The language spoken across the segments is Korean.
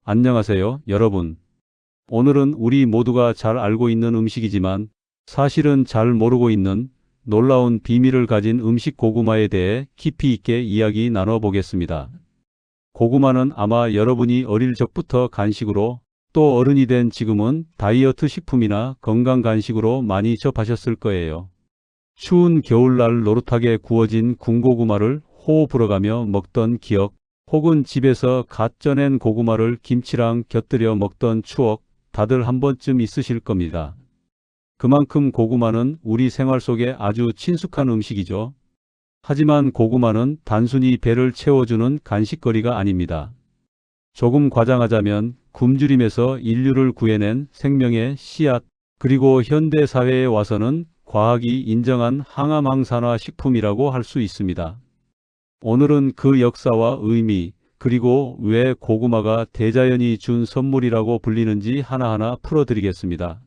안녕하세요, 여러분. 오늘은 우리 모두가 잘 알고 있는 음식이지만 사실은 잘 모르고 있는 놀라운 비밀을 가진 음식 고구마에 대해 깊이 있게 이야기 나눠보겠습니다. 고구마는 아마 여러분이 어릴 적부터 간식으로 또 어른이 된 지금은 다이어트 식품이나 건강 간식으로 많이 접하셨을 거예요. 추운 겨울날 노릇하게 구워진 군고구마를 호호 불어가며 먹던 기억, 혹은 집에서 갓 쪄낸 고구마를 김치랑 곁들여 먹던 추억, 다들 한 번쯤 있으실 겁니다. 그만큼 고구마는 우리 생활 속에 아주 친숙한 음식이죠. 하지만 고구마는 단순히 배를 채워주는 간식거리가 아닙니다. 조금 과장하자면 굶주림에서 인류를 구해낸 생명의 씨앗, 그리고 현대 사회에 와서는 과학이 인정한 항암 항산화 식품이라고 할 수 있습니다. 오늘은 그 역사와 의미, 그리고 왜 고구마가 대자연이 준 선물이라고 불리는지 하나하나 풀어드리겠습니다.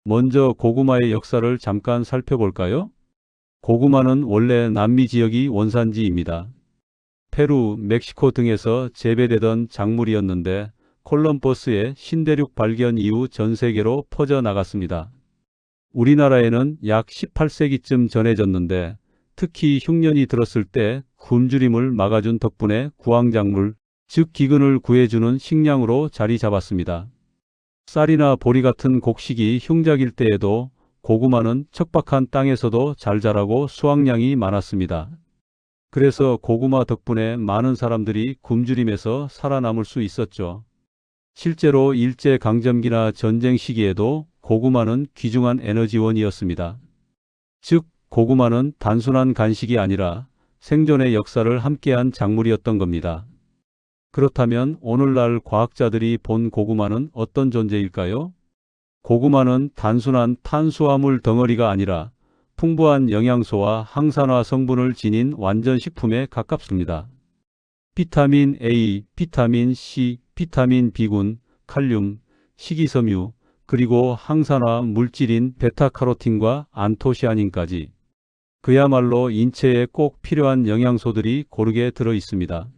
먼저 고구마의 역사를 잠깐 살펴볼까요? 고구마는 원래 남미 지역이 원산지입니다. 페루, 멕시코 등에서 재배되던 작물이었는데 콜럼버스의 신대륙 발견 이후 전 세계로 퍼져나갔습니다. 우리나라에는 약 18세기쯤 전해졌는데 특히 흉년이 들었을 때 굶주림을 막아준 덕분에 구황작물, 즉 기근을 구해주는 식량으로 자리 잡았습니다. 쌀이나 보리 같은 곡식이 흉작일 때에도 고구마는 척박한 땅에서도 잘 자라고 수확량이 많았습니다. 그래서 고구마 덕분에 많은 사람들이 굶주림에서 살아남을 수 있었죠. 실제로 일제강점기나 전쟁 시기에도 고구마는 귀중한 에너지원이었습니다. 즉, 고구마는 단순한 간식이 아니라 생존의 역사를 함께한 작물이었던 겁니다. 그렇다면 오늘날 과학자들이 본 고구마는 어떤 존재일까요? 고구마는 단순한 탄수화물 덩어리가 아니라 풍부한 영양소와 항산화 성분을 지닌 완전 식품에 가깝습니다. 비타민 A, 비타민 C, 비타민 B군, 칼륨, 식이섬유, 그리고 항산화 물질인 베타카로틴과 안토시아닌까지 그야말로 인체에 꼭 필요한 영양소들이 고르게 들어 있습니다.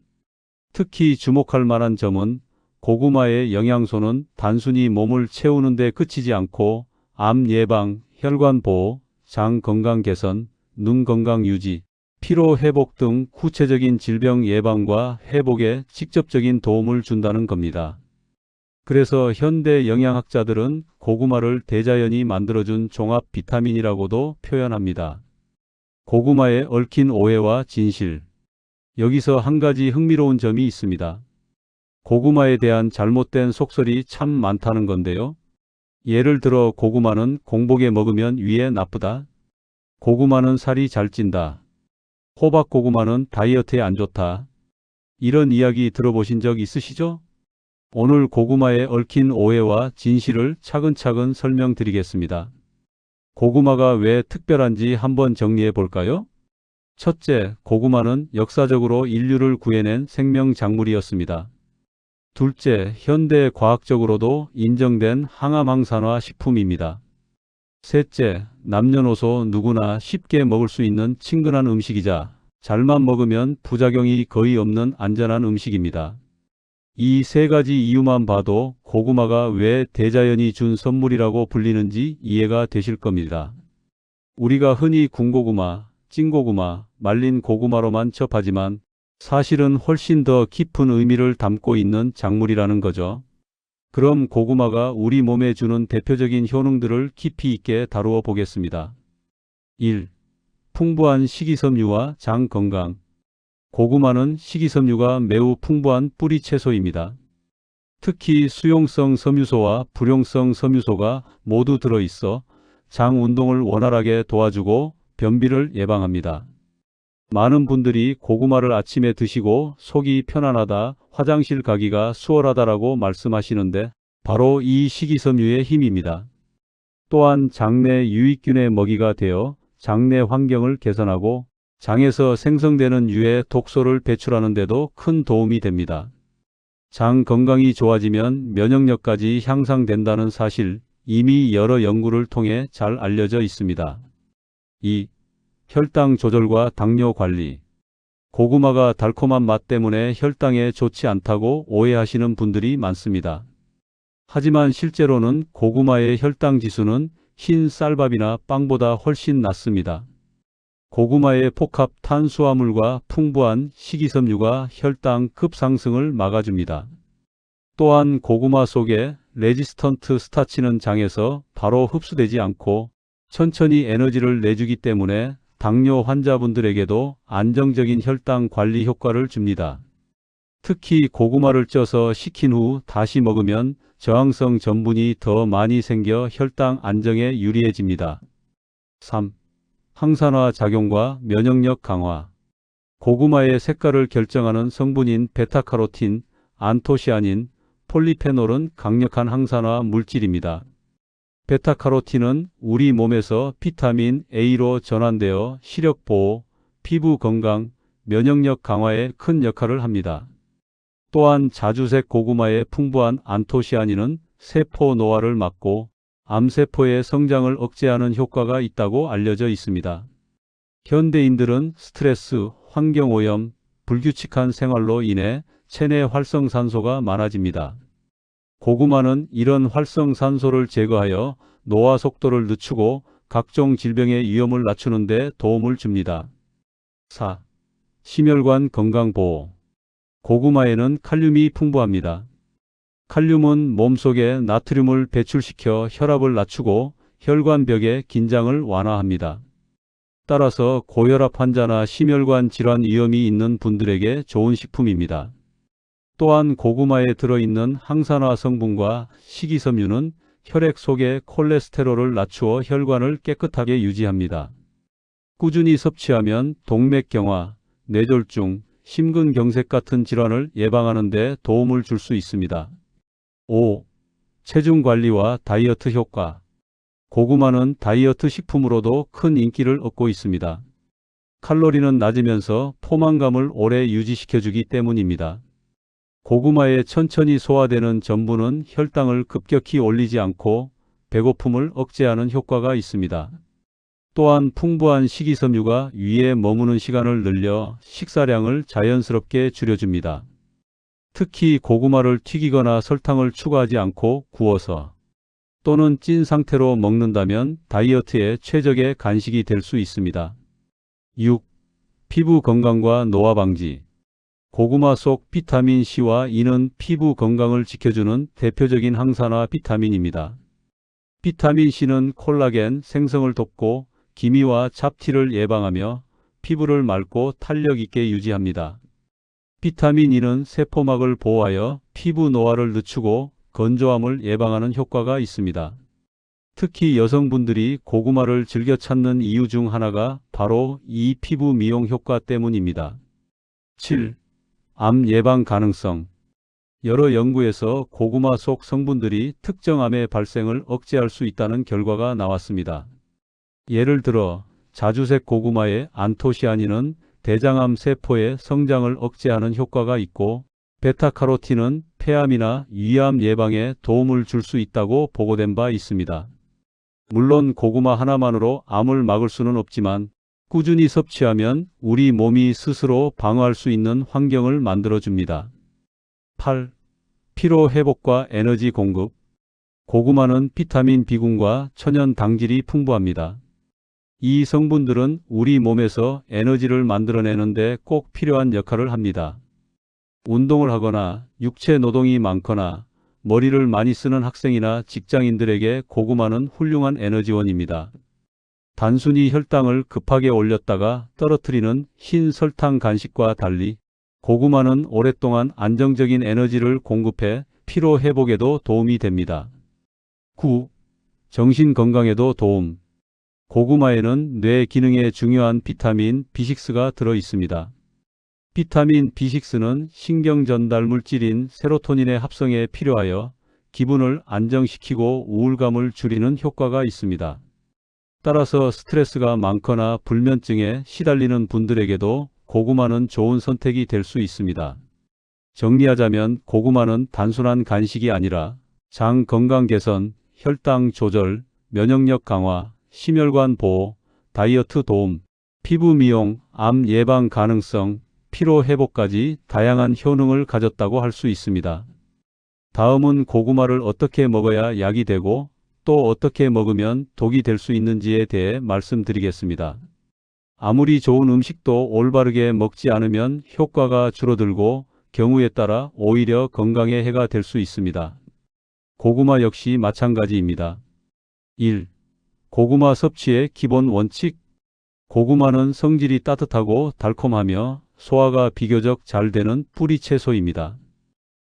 특히 주목할 만한 점은 고구마의 영양소는 단순히 몸을 채우는 데 그치지 않고 암 예방, 혈관 보호, 장 건강 개선, 눈 건강 유지, 피로 회복 등 구체적인 질병 예방과 회복에 직접적인 도움을 준다는 겁니다. 그래서 현대 영양학자들은 고구마를 대자연이 만들어준 종합 비타민이라고도 표현합니다. 고구마에 얽힌 오해와 진실. 여기서 한 가지 흥미로운 점이 있습니다. 고구마에 대한 잘못된 속설이 참 많다는 건데요. 예를 들어 고구마는 공복에 먹으면 위에 나쁘다. 고구마는 살이 잘 찐다. 호박고구마는 다이어트에 안 좋다. 이런 이야기 들어보신 적 있으시죠? 오늘 고구마에 얽힌 오해와 진실을 차근차근 설명드리겠습니다. 고구마가 왜 특별한지 한번 정리해 볼까요? 첫째, 고구마는 역사적으로 인류를 구해낸 생명작물이었습니다. 둘째, 현대 과학적으로도 인정된 항암 항산화 식품입니다. 셋째, 남녀노소 누구나 쉽게 먹을 수 있는 친근한 음식이자 잘만 먹으면 부작용이 거의 없는 안전한 음식입니다. 이 세 가지 이유만 봐도 고구마가 왜 대자연이 준 선물이라고 불리는지 이해가 되실 겁니다. 우리가 흔히 군고구마, 찐고구마, 말린 고구마로만 접하지만 사실은 훨씬 더 깊은 의미를 담고 있는 작물이라는 거죠. 그럼 고구마가 우리 몸에 주는 대표적인 효능들을 깊이 있게 다루어 보겠습니다. 1. 풍부한 식이섬유와 장 건강. 고구마는 식이섬유가 매우 풍부한 뿌리 채소입니다. 특히 수용성 섬유소와 불용성 섬유소가 모두 들어있어 장 운동을 원활하게 도와주고 변비를 예방합니다. 많은 분들이 고구마를 아침에 드시고 속이 편안하다, 화장실 가기가 수월하다라고 말씀하시는데 바로 이 식이섬유의 힘입니다. 또한 장내 유익균의 먹이가 되어 장내 환경을 개선하고 장에서 생성되는 유해 독소를 배출하는 데도 큰 도움이 됩니다. 장 건강이 좋아지면 면역력까지 향상된다는 사실 이미 여러 연구를 통해 잘 알려져 있습니다. 2. 혈당 조절과 당뇨 관리. 고구마가 달콤한 맛 때문에 혈당에 좋지 않다고 오해하시는 분들이 많습니다. 하지만 실제로는 고구마의 혈당 지수는 흰 쌀밥이나 빵보다 훨씬 낮습니다. 고구마의 복합 탄수화물과 풍부한 식이섬유가 혈당 급상승을 막아줍니다. 또한 고구마 속의 레지스턴트 스타치는 장에서 바로 흡수되지 않고 천천히 에너지를 내주기 때문에 당뇨 환자분들에게도 안정적인 혈당 관리 효과를 줍니다. 특히 고구마를 쪄서 식힌 후 다시 먹으면 저항성 전분이 더 많이 생겨 혈당 안정에 유리해집니다. 3. 항산화 작용과 면역력 강화. 고구마의 색깔을 결정하는 성분인 베타카로틴, 안토시아닌, 폴리페놀은 강력한 항산화 물질입니다. 베타카로틴은 우리 몸에서 비타민 A로 전환되어 시력 보호, 피부 건강, 면역력 강화에 큰 역할을 합니다. 또한 자주색 고구마의 풍부한 안토시아닌은 세포 노화를 막고 암세포의 성장을 억제하는 효과가 있다고 알려져 있습니다. 현대인들은 스트레스, 환경오염, 불규칙한 생활로 인해 체내 활성산소가 많아집니다. 고구마는 이런 활성산소를 제거하여 노화 속도를 늦추고 각종 질병의 위험을 낮추는 데 도움을 줍니다. 4. 심혈관 건강보호. 고구마에는 칼륨이 풍부합니다. 칼륨은 몸속에 나트륨을 배출시켜 혈압을 낮추고 혈관벽의 긴장을 완화합니다. 따라서 고혈압 환자나 심혈관 질환 위험이 있는 분들에게 좋은 식품입니다. 또한 고구마에 들어있는 항산화 성분과 식이섬유는 혈액 속의 콜레스테롤을 낮추어 혈관을 깨끗하게 유지합니다. 꾸준히 섭취하면 동맥경화, 뇌졸중, 심근경색 같은 질환을 예방하는 데 도움을 줄 수 있습니다. 5. 체중 관리와 다이어트 효과. 고구마는 다이어트 식품으로도 큰 인기를 얻고 있습니다. 칼로리는 낮으면서 포만감을 오래 유지시켜주기 때문입니다. 고구마에 천천히 소화되는 전분은 혈당을 급격히 올리지 않고 배고픔을 억제하는 효과가 있습니다. 또한 풍부한 식이섬유가 위에 머무는 시간을 늘려 식사량을 자연스럽게 줄여줍니다. 특히 고구마를 튀기거나 설탕을 추가하지 않고 구워서 또는 찐 상태로 먹는다면 다이어트에 최적의 간식이 될 수 있습니다. 6. 피부 건강과 노화 방지. 고구마 속 비타민 C와 E는 피부 건강을 지켜주는 대표적인 항산화 비타민입니다. 비타민 C는 콜라겐 생성을 돕고 기미와 잡티를 예방하며 피부를 맑고 탄력 있게 유지합니다. 비타민 E는 세포막을 보호하여 피부 노화를 늦추고 건조함을 예방하는 효과가 있습니다. 특히 여성분들이 고구마를 즐겨 찾는 이유 중 하나가 바로 이 피부 미용 효과 때문입니다. 7. 암 예방 가능성. 여러 연구에서 고구마 속 성분들이 특정 암의 발생을 억제할 수 있다는 결과가 나왔습니다. 예를 들어 자주색 고구마의 안토시아닌은 대장암 세포의 성장을 억제하는 효과가 있고 베타카로틴은 폐암이나 위암 예방에 도움을 줄 수 있다고 보고된 바 있습니다. 물론 고구마 하나만으로 암을 막을 수는 없지만 꾸준히 섭취하면 우리 몸이 스스로 방어할 수 있는 환경을 만들어줍니다. 8. 피로 회복과 에너지 공급. 고구마는 비타민 B군과 천연 당질이 풍부합니다. 이 성분들은 우리 몸에서 에너지를 만들어내는 데 꼭 필요한 역할을 합니다. 운동을 하거나 육체 노동이 많거나 머리를 많이 쓰는 학생이나 직장인들에게 고구마는 훌륭한 에너지원입니다. 단순히 혈당을 급하게 올렸다가 떨어뜨리는 흰 설탕 간식과 달리 고구마는 오랫동안 안정적인 에너지를 공급해 피로 회복에도 도움이 됩니다. 9. 정신 건강에도 도움. 고구마에는 뇌 기능에 중요한 비타민 B6가 들어 있습니다. 비타민 B6는 신경 전달 물질인 세로토닌의 합성에 필요하여 기분을 안정시키고 우울감을 줄이는 효과가 있습니다. 따라서 스트레스가 많거나 불면증에 시달리는 분들에게도 고구마는 좋은 선택이 될 수 있습니다. 정리하자면 고구마는 단순한 간식이 아니라 장 건강 개선, 혈당 조절, 면역력 강화, 심혈관 보호, 다이어트 도움, 피부 미용, 암 예방 가능성, 피로 회복까지 다양한 효능을 가졌다고 할 수 있습니다. 다음은 고구마를 어떻게 먹어야 약이 되고 또 어떻게 먹으면 독이 될 수 있는지에 대해 말씀드리겠습니다. 아무리 좋은 음식도 올바르게 먹지 않으면 효과가 줄어들고 경우에 따라 오히려 건강에 해가 될 수 있습니다. 고구마 역시 마찬가지입니다. 1. 고구마 섭취의 기본 원칙. 고구마는 성질이 따뜻하고 달콤하며 소화가 비교적 잘 되는 뿌리 채소입니다.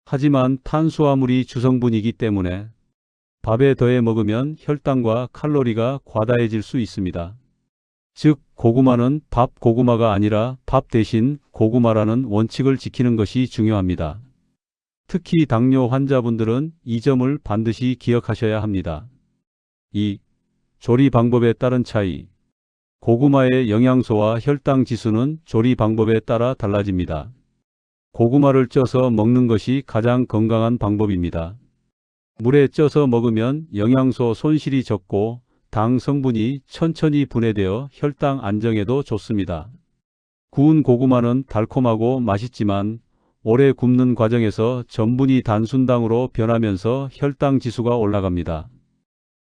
하지만 탄수화물이 주성분이기 때문에 밥에 더해 먹으면 혈당과 칼로리가 과다해질 수 있습니다. 즉, 고구마는 밥 고구마가 아니라 밥 대신 고구마라는 원칙을 지키는 것이 중요합니다. 특히 당뇨 환자분들은 이 점을 반드시 기억하셔야 합니다. 2. 조리 방법에 따른 차이. 고구마의 영양소와 혈당 지수는 조리 방법에 따라 달라집니다. 고구마를 쪄서 먹는 것이 가장 건강한 방법입니다. 물에 쪄서 먹으면 영양소 손실이 적고 당 성분이 천천히 분해되어 혈당 안정에도 좋습니다. 구운 고구마는 달콤하고 맛있지만 오래 굽는 과정에서 전분이 단순당으로 변하면서 혈당 지수가 올라갑니다.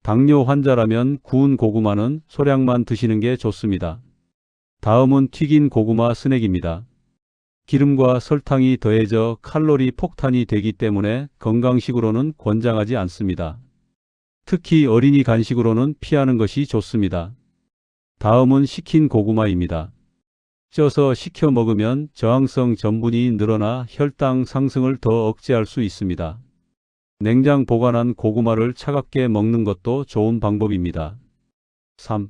당뇨 환자라면 구운 고구마는 소량만 드시는 게 좋습니다. 다음은 튀긴 고구마 스낵입니다. 기름과 설탕이 더해져 칼로리 폭탄이 되기 때문에 건강식으로는 권장하지 않습니다. 특히 어린이 간식으로는 피하는 것이 좋습니다. 다음은 식힌 고구마입니다. 쪄서 식혀 먹으면 저항성 전분이 늘어나 혈당 상승을 더 억제할 수 있습니다. 냉장 보관한 고구마를 차갑게 먹는 것도 좋은 방법입니다. 3.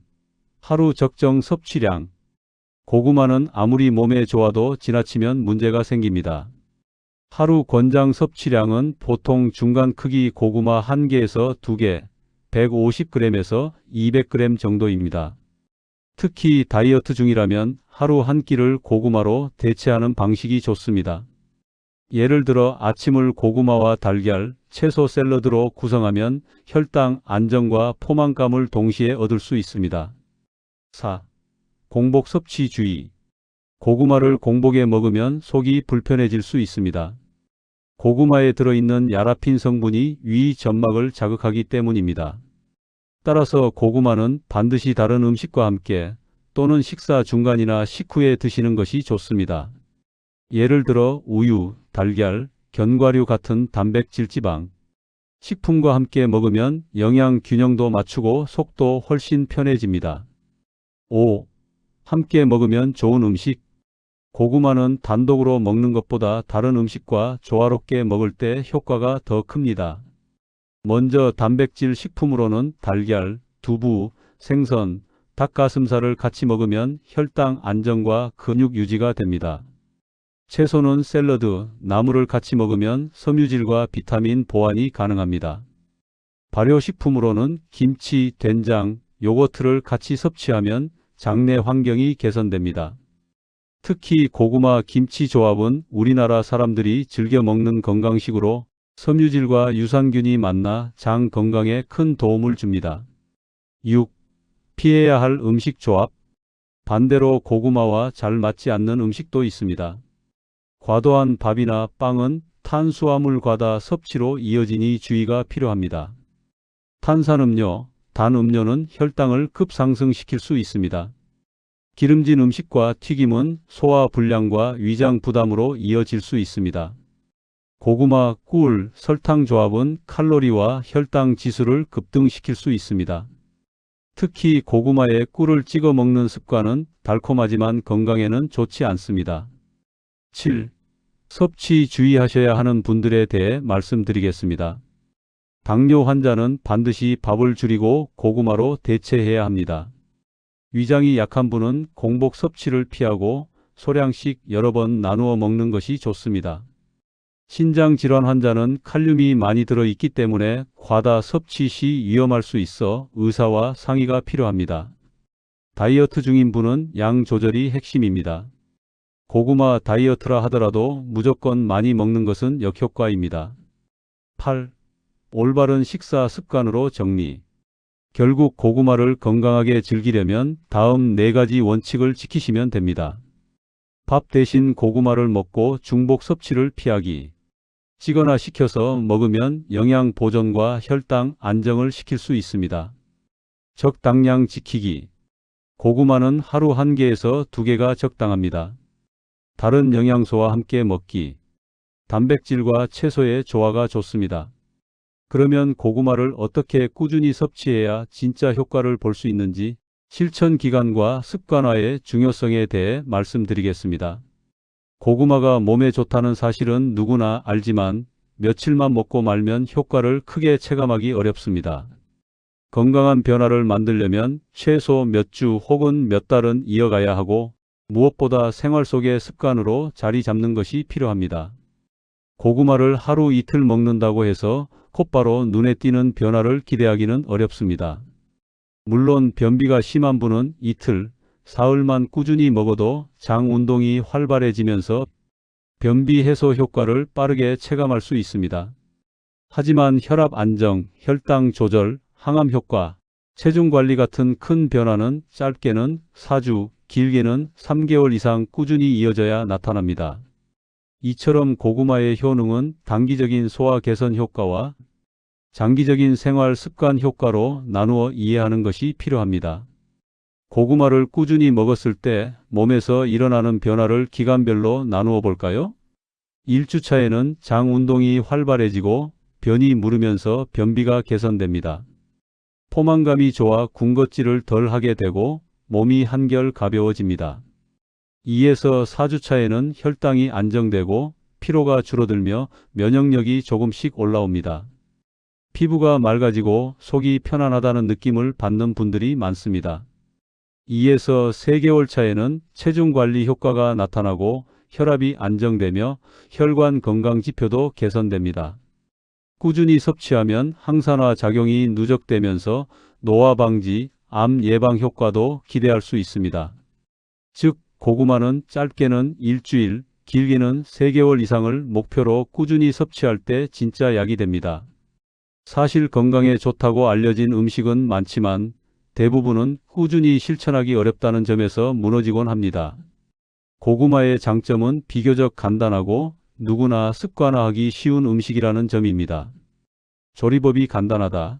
하루 적정 섭취량. 고구마는 아무리 몸에 좋아도 지나치면 문제가 생깁니다. 하루 권장 섭취량은 보통 중간 크기 고구마 1개에서 2개, 150g에서 200g 정도입니다. 특히 다이어트 중이라면 하루 한 끼를 고구마로 대체하는 방식이 좋습니다. 예를 들어 아침을 고구마와 달걀, 채소 샐러드로 구성하면 혈당 안정과 포만감을 동시에 얻을 수 있습니다. 4. 공복 섭취 주의. 고구마를 공복에 먹으면 속이 불편해질 수 있습니다. 고구마에 들어있는 야라핀 성분이 위 점막을 자극하기 때문입니다. 따라서 고구마는 반드시 다른 음식과 함께 또는 식사 중간이나 식후에 드시는 것이 좋습니다. 예를 들어 우유, 달걀, 견과류 같은 단백질 지방, 식품과 함께 먹으면 영양 균형도 맞추고 속도 훨씬 편해집니다. 5. 함께 먹으면 좋은 음식. 고구마는 단독으로 먹는 것보다 다른 음식과 조화롭게 먹을 때 효과가 더 큽니다. 먼저 단백질 식품으로는 달걀, 두부, 생선, 닭가슴살을 같이 먹으면 혈당 안정과 근육 유지가 됩니다. 채소는 샐러드, 나물을 같이 먹으면 섬유질과 비타민 보완이 가능합니다. 발효식품으로는 김치, 된장, 요거트를 같이 섭취하면 장내 환경이 개선됩니다. 특히 고구마 김치 조합은 우리나라 사람들이 즐겨 먹는 건강식으로 섬유질과 유산균이 만나 장 건강에 큰 도움을 줍니다. 6. 피해야 할 음식 조합. 반대로 고구마와 잘 맞지 않는 음식도 있습니다. 과도한 밥이나 빵은 탄수화물 과다 섭취로 이어지니 주의가 필요합니다. 탄산음료, 단음료는 혈당을 급상승시킬 수 있습니다. 기름진 음식과 튀김은 소화 불량과 위장 부담으로 이어질 수 있습니다. 고구마, 꿀, 설탕 조합은 칼로리와 혈당 지수를 급등시킬 수 있습니다. 특히 고구마에 꿀을 찍어 먹는 습관은 달콤하지만 건강에는 좋지 않습니다. 7. 섭취 주의하셔야 하는 분들에 대해 말씀드리겠습니다. 당뇨 환자는 반드시 밥을 줄이고 고구마로 대체해야 합니다. 위장이 약한 분은 공복 섭취를 피하고 소량씩 여러 번 나누어 먹는 것이 좋습니다. 신장질환 환자는 칼륨이 많이 들어있기 때문에 과다 섭취 시 위험할 수 있어 의사와 상의가 필요합니다. 다이어트 중인 분은 양 조절이 핵심입니다. 고구마 다이어트라 하더라도 무조건 많이 먹는 것은 역효과입니다. 8. 올바른 식사 습관으로 정리. 결국 고구마를 건강하게 즐기려면 다음 4가지 원칙을 지키시면 됩니다. 밥 대신 고구마를 먹고 중복 섭취를 피하기. 찌거나 식혀서 먹으면 영양 보존과 혈당 안정을 시킬 수 있습니다. 적당량 지키기. 고구마는 하루 1개에서 2개가 적당합니다. 다른 영양소와 함께 먹기. 단백질과 채소의 조화가 좋습니다. 그러면 고구마를 어떻게 꾸준히 섭취해야 진짜 효과를 볼 수 있는지 실천 기간과 습관화의 중요성에 대해 말씀드리겠습니다. 고구마가 몸에 좋다는 사실은 누구나 알지만 며칠만 먹고 말면 효과를 크게 체감하기 어렵습니다. 건강한 변화를 만들려면 최소 몇 주 혹은 몇 달은 이어가야 하고 무엇보다 생활 속의 습관으로 자리 잡는 것이 필요합니다. 고구마를 하루 이틀 먹는다고 해서 곧바로 눈에 띄는 변화를 기대하기는 어렵습니다. 물론 변비가 심한 분은 이틀, 사흘만 꾸준히 먹어도 장 운동이 활발해지면서 변비 해소 효과를 빠르게 체감할 수 있습니다. 하지만 혈압 안정, 혈당 조절, 항암 효과, 체중 관리 같은 큰 변화는 짧게는 4주, 길게는 3개월 이상 꾸준히 이어져야 나타납니다. 이처럼 고구마의 효능은 단기적인 소화 개선 효과와 장기적인 생활 습관 효과로 나누어 이해하는 것이 필요합니다. 고구마를 꾸준히 먹었을 때 몸에서 일어나는 변화를 기간별로 나누어 볼까요? 1주차에는 장 운동이 활발해지고 변이 무르면서 변비가 개선됩니다. 포만감이 좋아 군것질을 덜 하게 되고 몸이 한결 가벼워집니다. 2에서 4주차에는 혈당이 안정되고 피로가 줄어들며 면역력이 조금씩 올라옵니다. 피부가 맑아지고 속이 편안하다는 느낌을 받는 분들이 많습니다. 2에서 3개월 차에는 체중 관리 효과가 나타나고 혈압이 안정되며 혈관 건강 지표도 개선됩니다. 꾸준히 섭취하면 항산화 작용이 누적되면서 노화 방지, 암 예방 효과도 기대할 수 있습니다. 즉, 고구마는 짧게는 일주일, 길게는 3개월 이상을 목표로 꾸준히 섭취할 때 진짜 약이 됩니다. 사실 건강에 좋다고 알려진 음식은 많지만 대부분은 꾸준히 실천하기 어렵다는 점에서 무너지곤 합니다. 고구마의 장점은 비교적 간단하고 누구나 습관화하기 쉬운 음식이라는 점입니다. 조리법이 간단하다.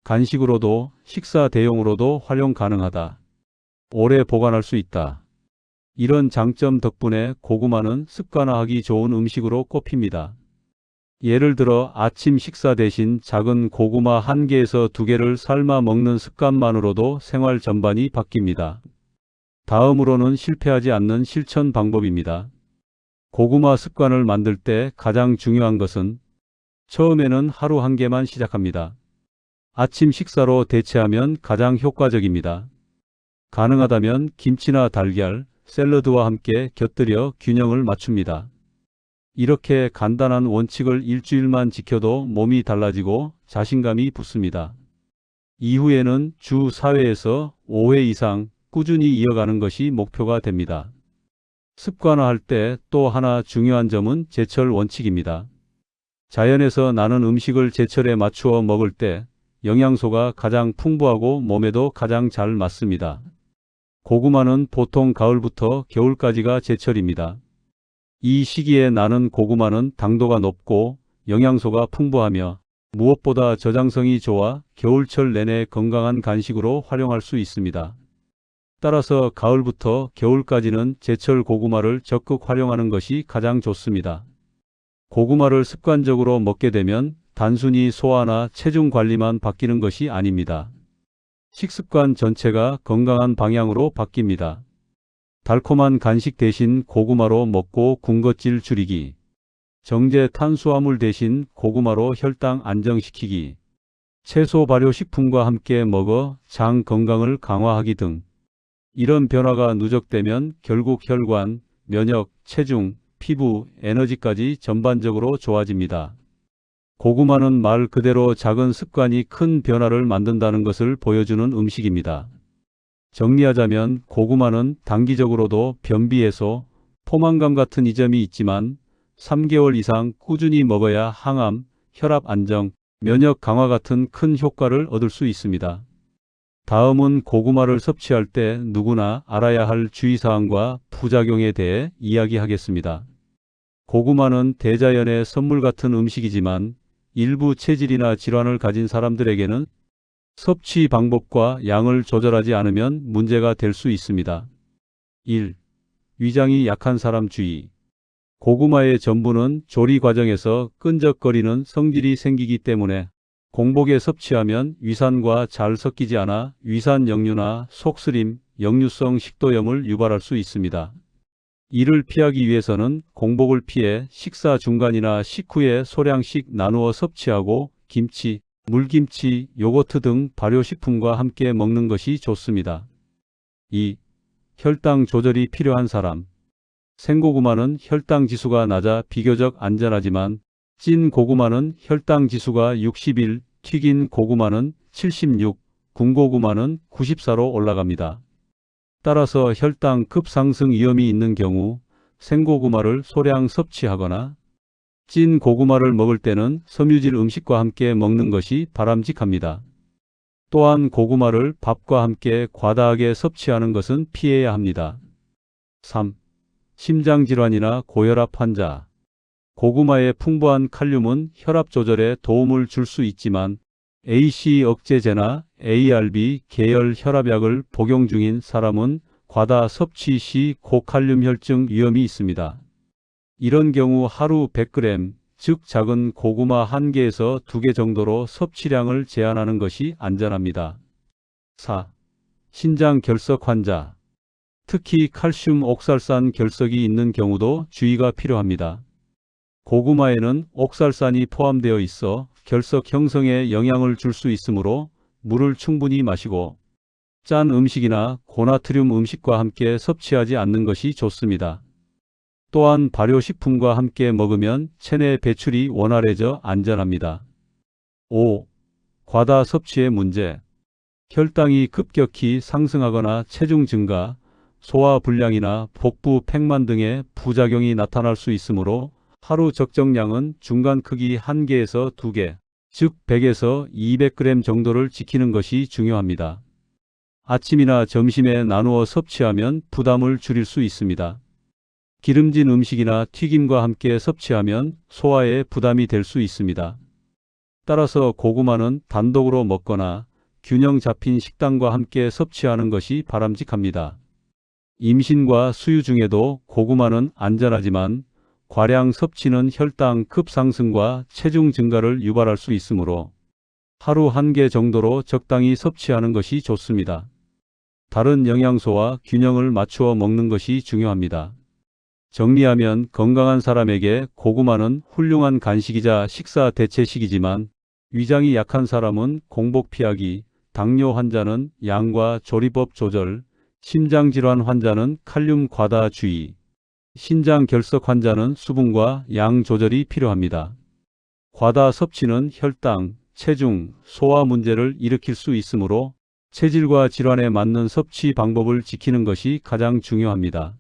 간식으로도 식사 대용으로도 활용 가능하다. 오래 보관할 수 있다. 이런 장점 덕분에 고구마는 습관화하기 좋은 음식으로 꼽힙니다. 예를 들어 아침 식사 대신 작은 고구마 1개에서 2개를 삶아 먹는 습관만으로도 생활 전반이 바뀝니다. 다음으로는 실패하지 않는 실천 방법입니다. 고구마 습관을 만들 때 가장 중요한 것은 처음에는 하루 1개만 시작합니다. 아침 식사로 대체하면 가장 효과적입니다. 가능하다면 김치나 달걀, 샐러드와 함께 곁들여 균형을 맞춥니다. 이렇게 간단한 원칙을 일주일만 지켜도 몸이 달라지고 자신감이 붙습니다. 이후에는 주 4회에서 5회 이상 꾸준히 이어가는 것이 목표가 됩니다. 습관화할 때 또 하나 중요한 점은 제철 원칙입니다. 자연에서 나는 음식을 제철에 맞추어 먹을 때 영양소가 가장 풍부하고 몸에도 가장 잘 맞습니다. 고구마는 보통 가을부터 겨울까지가 제철입니다. 이 시기에 나는 고구마는 당도가 높고 영양소가 풍부하며 무엇보다 저장성이 좋아 겨울철 내내 건강한 간식으로 활용할 수 있습니다. 따라서 가을부터 겨울까지는 제철 고구마를 적극 활용하는 것이 가장 좋습니다. 고구마를 습관적으로 먹게 되면 단순히 소화나 체중 관리만 바뀌는 것이 아닙니다. 식습관 전체가 건강한 방향으로 바뀝니다. 달콤한 간식 대신 고구마로 먹고 군것질 줄이기. 정제 탄수화물 대신 고구마로 혈당 안정시키기. 채소 발효식품과 함께 먹어 장 건강을 강화하기 등. 이런 변화가 누적되면 결국 혈관, 면역, 체중, 피부, 에너지까지 전반적으로 좋아집니다. 고구마는 말 그대로 작은 습관이 큰 변화를 만든다는 것을 보여주는 음식입니다. 정리하자면 고구마는 단기적으로도 변비 해소, 포만감 같은 이점이 있지만 3개월 이상 꾸준히 먹어야 항암, 혈압 안정, 면역 강화 같은 큰 효과를 얻을 수 있습니다. 다음은 고구마를 섭취할 때 누구나 알아야 할 주의사항과 부작용에 대해 이야기하겠습니다. 고구마는 대자연의 선물 같은 음식이지만 일부 체질이나 질환을 가진 사람들에게는 섭취 방법과 양을 조절하지 않으면 문제가 될 수 있습니다. 1. 위장이 약한 사람 주의. 고구마의 전분은 조리 과정에서 끈적거리는 성질이 생기기 때문에 공복에 섭취하면 위산과 잘 섞이지 않아 위산 역류나 속쓰림, 역류성 식도염을 유발할 수 있습니다. 이를 피하기 위해서는 공복을 피해 식사 중간이나 식후에 소량씩 나누어 섭취하고 김치, 물김치, 요거트 등 발효식품과 함께 먹는 것이 좋습니다. 2. 혈당 조절이 필요한 사람. 생고구마는 혈당 지수가 낮아 비교적 안전하지만 찐 고구마는 혈당 지수가 61, 튀긴 고구마는 76, 군고구마는 94로 올라갑니다. 따라서 혈당 급상승 위험이 있는 경우 생고구마를 소량 섭취하거나 찐 고구마를 먹을 때는 섬유질 음식과 함께 먹는 것이 바람직합니다. 또한 고구마를 밥과 함께 과다하게 섭취하는 것은 피해야 합니다. 3. 심장질환이나 고혈압 환자. 고구마의 풍부한 칼륨은 혈압 조절에 도움을 줄 수 있지만 AC 억제제나 ARB 계열 혈압약을 복용 중인 사람은 과다 섭취 시 고칼륨 혈증 위험이 있습니다. 이런 경우 하루 100g, 즉 작은 고구마 1개에서 2개 정도로 섭취량을 제한하는 것이 안전합니다. 4. 신장 결석 환자. 특히 칼슘 옥살산 결석이 있는 경우도 주의가 필요합니다. 고구마에는 옥살산이 포함되어 있어 결석 형성에 영향을 줄 수 있으므로 물을 충분히 마시고 짠 음식이나 고나트륨 음식과 함께 섭취하지 않는 것이 좋습니다. 또한 발효식품과 함께 먹으면 체내 배출이 원활해져 안전합니다. 5. 과다 섭취의 문제. 혈당이 급격히 상승하거나 체중 증가, 소화불량이나 복부 팽만 등의 부작용이 나타날 수 있으므로 하루 적정량은 중간 크기 1개에서 2개, 즉 100에서 200g 정도를 지키는 것이 중요합니다. 아침이나 점심에 나누어 섭취하면 부담을 줄일 수 있습니다. 기름진 음식이나 튀김과 함께 섭취하면 소화에 부담이 될 수 있습니다. 따라서 고구마는 단독으로 먹거나 균형 잡힌 식단과 함께 섭취하는 것이 바람직합니다. 임신과 수유 중에도 고구마는 안전하지만 과량 섭취는 혈당 급상승과 체중 증가를 유발할 수 있으므로 하루 1개 정도로 적당히 섭취하는 것이 좋습니다. 다른 영양소와 균형을 맞추어 먹는 것이 중요합니다. 정리하면 건강한 사람에게 고구마는 훌륭한 간식이자 식사 대체식이지만 위장이 약한 사람은 공복 피하기, 당뇨 환자는 양과 조리법 조절, 심장질환 환자는 칼륨 과다 주의, 신장 결석 환자는 수분과 양 조절이 필요합니다. 과다 섭취는 혈당, 체중, 소화 문제를 일으킬 수 있으므로 체질과 질환에 맞는 섭취 방법을 지키는 것이 가장 중요합니다.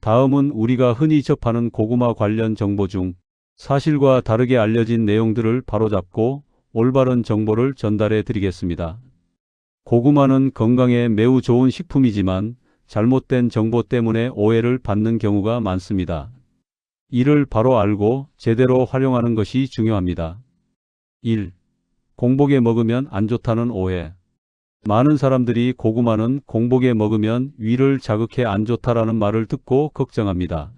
다음은 우리가 흔히 접하는 고구마 관련 정보 중 사실과 다르게 알려진 내용들을 바로잡고 올바른 정보를 전달해 드리겠습니다. 고구마는 건강에 매우 좋은 식품이지만 잘못된 정보 때문에 오해를 받는 경우가 많습니다. 이를 바로 알고 제대로 활용하는 것이 중요합니다. 1. 공복에 먹으면 안 좋다는 오해. 많은 사람들이 고구마는 공복에 먹으면 위를 자극해 안 좋다라는 말을 듣고 걱정합니다.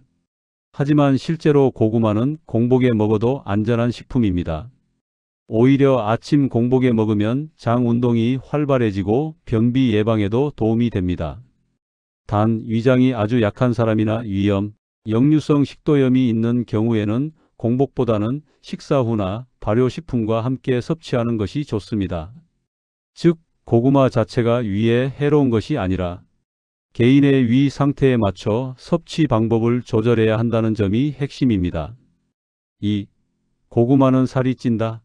하지만 실제로 고구마는 공복에 먹어도 안전한 식품입니다. 오히려 아침 공복에 먹으면 장 운동이 활발해지고 변비 예방에도 도움이 됩니다. 단 위장이 아주 약한 사람이나 위염, 역류성 식도염이 있는 경우에는 공복보다는 식사 후나 발효식품과 함께 섭취하는 것이 좋습니다. 즉 고구마 자체가 위에 해로운 것이 아니라 개인의 위 상태에 맞춰 섭취 방법을 조절해야 한다는 점이 핵심입니다. 2. 고구마는 살이 찐다.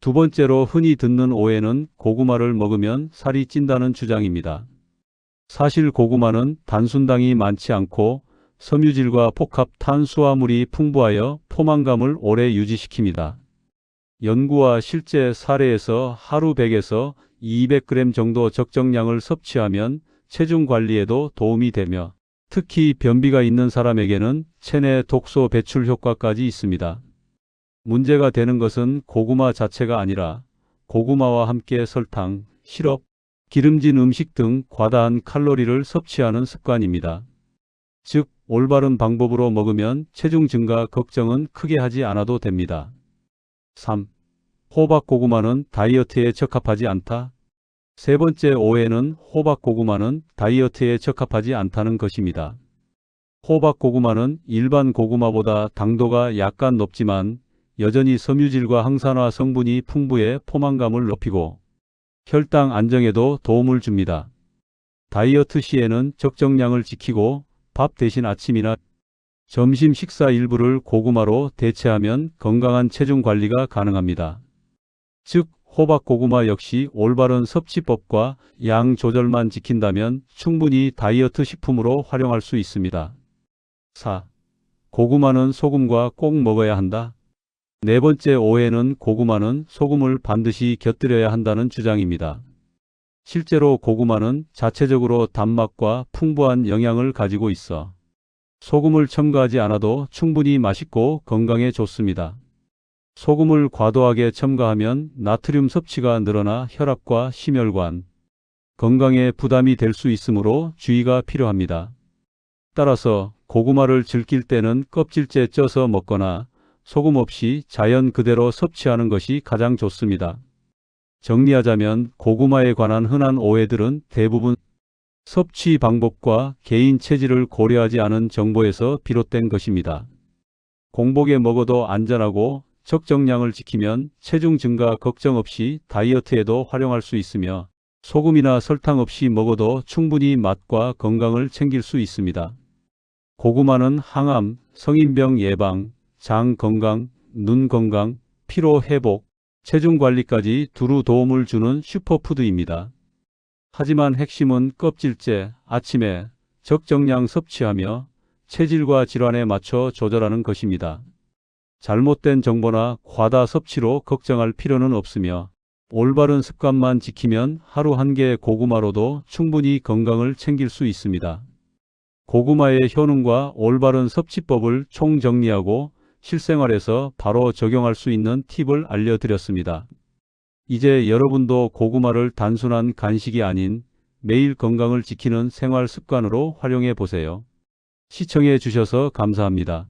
두 번째로 흔히 듣는 오해는 고구마를 먹으면 살이 찐다는 주장입니다. 사실 고구마는 단순당이 많지 않고 섬유질과 복합 탄수화물이 풍부하여 포만감을 오래 유지시킵니다. 연구와 실제 사례에서 하루 100에서 200g 정도 적정량을 섭취하면 체중 관리에도 도움이 되며 특히 변비가 있는 사람에게는 체내 독소 배출 효과까지 있습니다. 문제가 되는 것은 고구마 자체가 아니라 고구마와 함께 설탕, 시럽, 기름진 음식 등 과다한 칼로리를 섭취하는 습관입니다. 즉, 올바른 방법으로 먹으면 체중 증가 걱정은 크게 하지 않아도 됩니다. 3. 호박고구마는 다이어트에 적합하지 않다. 세 번째 오해는 호박고구마는 다이어트에 적합하지 않다는 것입니다. 호박고구마는 일반 고구마보다 당도가 약간 높지만 여전히 섬유질과 항산화 성분이 풍부해 포만감을 높이고 혈당 안정에도 도움을 줍니다. 다이어트 시에는 적정량을 지키고 밥 대신 아침이나 점심 식사 일부를 고구마로 대체하면 건강한 체중 관리가 가능합니다. 즉, 호박고구마 역시 올바른 섭취법과 양 조절만 지킨다면 충분히 다이어트 식품으로 활용할 수 있습니다. 4. 고구마는 소금과 꼭 먹어야 한다. 네 번째 오해는 고구마는 소금을 반드시 곁들여야 한다는 주장입니다. 실제로 고구마는 자체적으로 단맛과 풍부한 영양을 가지고 있어 소금을 첨가하지 않아도 충분히 맛있고 건강에 좋습니다. 소금을 과도하게 첨가하면 나트륨 섭취가 늘어나 혈압과 심혈관, 건강에 부담이 될 수 있으므로 주의가 필요합니다. 따라서 고구마를 즐길 때는 껍질째 쪄서 먹거나 소금 없이 자연 그대로 섭취하는 것이 가장 좋습니다. 정리하자면 고구마에 관한 흔한 오해들은 대부분 섭취 방법과 개인 체질을 고려하지 않은 정보에서 비롯된 것입니다. 공복에 먹어도 안전하고 적정량을 지키면 체중 증가 걱정 없이 다이어트에도 활용할 수 있으며 소금이나 설탕 없이 먹어도 충분히 맛과 건강을 챙길 수 있습니다. 고구마는 항암, 성인병 예방, 장 건강, 눈 건강, 피로 회복, 체중 관리까지 두루 도움을 주는 슈퍼푸드입니다. 하지만 핵심은 껍질째 아침에 적정량 섭취하며 체질과 질환에 맞춰 조절하는 것입니다. 잘못된 정보나 과다 섭취로 걱정할 필요는 없으며 올바른 습관만 지키면 하루 한 개 고구마로도 충분히 건강을 챙길 수 있습니다. 고구마의 효능과 올바른 섭취법을 총정리하고 실생활에서 바로 적용할 수 있는 팁을 알려드렸습니다. 이제 여러분도 고구마를 단순한 간식이 아닌 매일 건강을 지키는 생활 습관으로 활용해 보세요. 시청해 주셔서 감사합니다.